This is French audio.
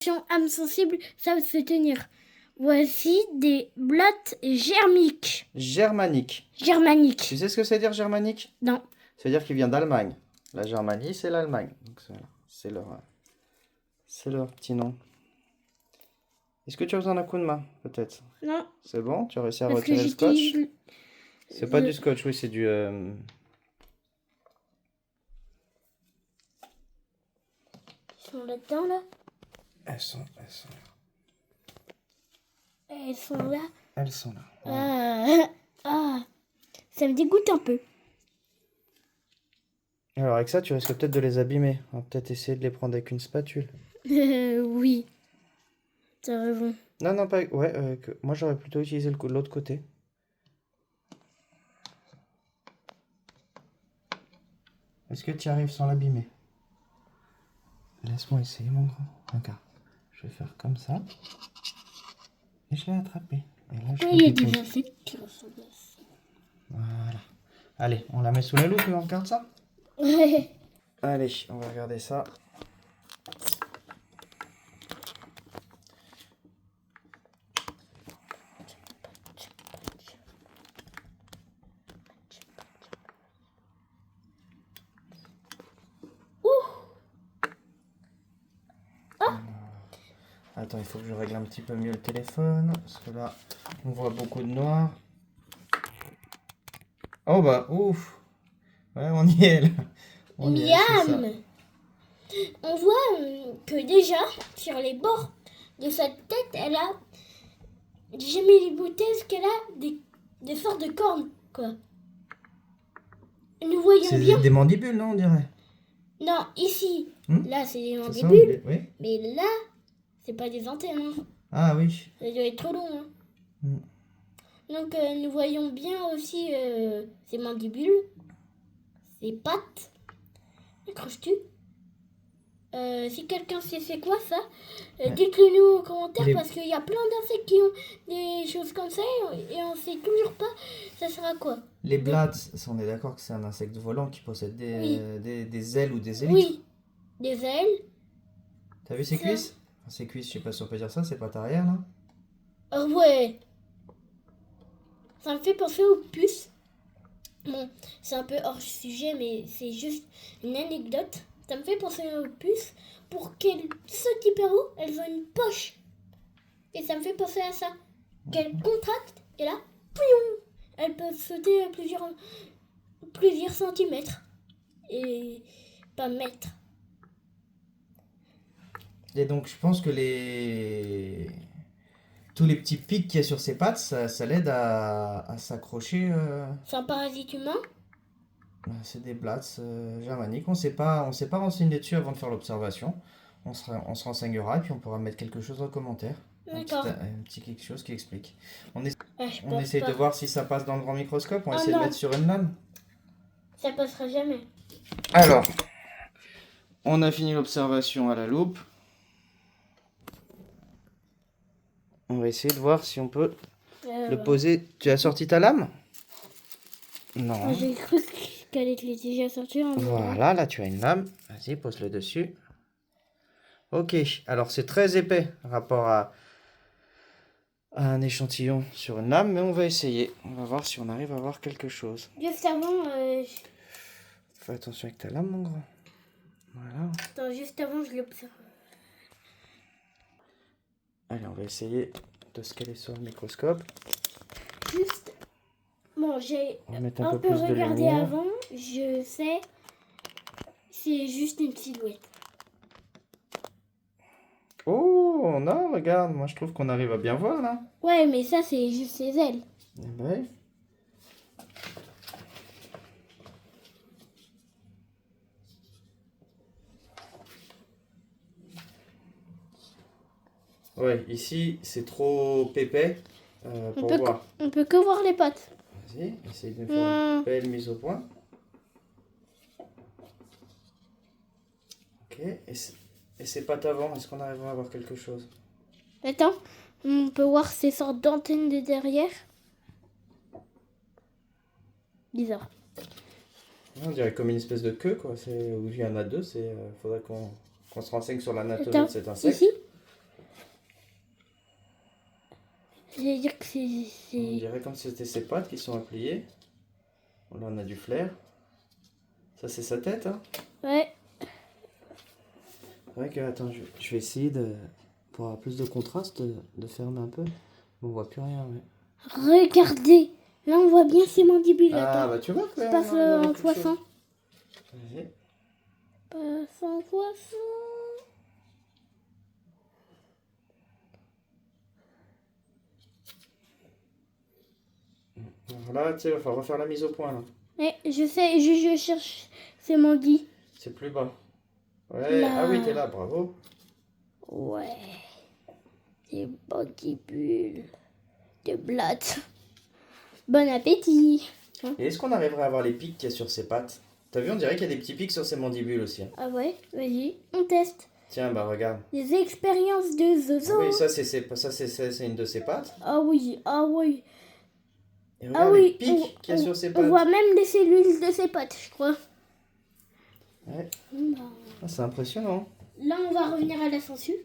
Âme sensible savent se tenir. Voici des blattes germiques. Germanique. Germaniques. Tu sais ce que c'est dire germanique? Non. C'est-à-dire qu'il vient d'Allemagne. La Germanie, c'est l'Allemagne. Donc c'est leur petit nom. Est-ce que tu as besoin d'un coup de main, peut-être? Non. C'est bon? Tu as réussi à Parce que retirer le scotch? j'utilise... C'est pas du scotch, oui, c'est du... Ils sont là-dedans, là. Elles sont là. Elles sont là. Elles sont là. Ouais. Ça me dégoûte un peu. Alors avec ça, tu risques peut-être de les abîmer. On va peut-être essayer de les prendre avec une spatule. Oui. T'as raison. Non, pas... Ouais, moi j'aurais plutôt utilisé l'autre côté. Est-ce que tu y arrives sans l'abîmer? Laisse-moi essayer, mon grand. Regarde. Je vais faire comme ça. Et je l'ai attrapé. Et là, je Il y a dépose. des insectes qui ressemblent à ça. Voilà. Allez, on la met sous la loupe et on regarde ça? Ouais. Allez, on va regarder ça. Attends, il faut que je règle un petit peu mieux le téléphone. Parce que là, on voit beaucoup de noir. Oh bah, ouf. Ouais, on y est là. On y est, c'est ça. Miam. On voit que déjà, sur les bords de sa tête, elle a... J'ai jamais l'hypothèse qu'elle a des sortes de cornes, quoi. Nous voyons C'est bien... des mandibules, non, on dirait? Non, ici, là, c'est des C'est ça, mandibules. oui. Mais là, c'est pas des antennes. Hein. Ah oui. Ça doit être trop long. Hein. Donc, nous voyons bien aussi ces mandibules, ces pattes. Accroches-tu? Si quelqu'un sait c'est quoi ça, dites-le nous aux commentaires parce qu'il y a plein d'insectes qui ont des choses comme ça et on sait toujours pas ça sera quoi. Les blattes, on est d'accord que c'est un insecte volant qui possède des ailes ou des élytres? Oui, des ailes. T'as vu ses cuisses? Enfin, ses cuisses, je sais pas si on peut dire ça, c'est pas arrière là? Ah ouais. Ça me fait penser aux puces. Bon, c'est un peu hors sujet, mais c'est juste une anecdote. Ça me fait penser aux puces. Pour qu'elles sautent hyper haut, elles ont une poche. Et ça me fait penser à ça. Qu'elles contractent, et là, piou, elles peuvent sauter à plusieurs centimètres. Et pas mètres. Et donc je pense que tous les petits pics qu'il y a sur ses pattes, ça l'aide à s'accrocher. C'est un parasite humain? C'est des blattes germaniques. On s'est pas renseigné dessus avant de faire l'observation. On se renseignera et puis on pourra mettre quelque chose en commentaire. D'accord. Un petit quelque chose qui explique. On pense essaie pas. de voir si ça passe dans le grand microscope. On Oh essaie de non. mettre sur une lame. Ça passera jamais. Alors, on a fini l'observation à la loupe. On va essayer de voir si on peut le poser. Tu as sorti ta lame? Non. J'ai cru qu'elle était déjà sortie. Voilà, là tu as une lame. Vas-y, pose-le dessus. Ok, alors c'est très épais rapport à un échantillon sur une lame, mais on va essayer. On va voir si on arrive à voir quelque chose. Juste avant... Fais attention avec ta lame, mon grand. Voilà. Attends, juste avant, je l'observe. Allez, on va essayer de scaler sur le microscope. Juste... Bon, j'ai un peu plus de regardé lumière. avant. Je sais... C'est juste une silhouette. Oh, non, regarde, moi je trouve qu'on arrive à bien voir là. Ouais, mais ça, c'est juste ses ailes. Eh ben. Ouais, ici c'est trop épais pour voir. On peut que voir les pattes. Vas-y, essaye de me faire une belle mise au point. Ok, et ses pattes avant, est-ce qu'on arrive à voir quelque chose? Attends, on peut voir ces sortes d'antennes de derrière. Bizarre. On dirait comme une espèce de queue, quoi. Où il y en a deux. Faudrait qu'on se renseigne sur l'anatomie de cet insecte. Ici, J'allais dire que On c'est... dirait comme si c'était ses pattes qui sont à plier. Là, on a du flair. Ça, c'est sa tête, hein. Ouais. C'est vrai que, attends, je vais essayer de, pour avoir plus de contraste, de fermer un peu. On voit plus rien, ouais. Regardez. Là, on voit bien ses mandibules. Ah, Attends. bah tu vois que... Je passe en x100. Vas-y. Passe en x100. Alors là, tu sais, il va falloir refaire la mise au point, là. Ouais, je sais, je cherche ses mandibulles. C'est plus bas. Ouais, Là. ah oui, t'es là, bravo. Ouais. Des mandibules. De blattes. Bon appétit. Et est-ce qu'on arriverait à avoir les pics qu'il y a sur ses pattes? T'as vu, on dirait qu'il y a des petits pics sur ses mandibules aussi, hein. Ah ouais, vas-y, on teste. Tiens, bah regarde. Les expériences de Zozo. Oui, ça c'est une de ses pattes. Ah oui, ah oui. Et Ah regarde les oui, pics qu'il y a sur ses on pattes. voit même les cellules de ses pattes, je crois. Ouais. Bah, Ah, c'est impressionnant. là, on va revenir à la sangsue.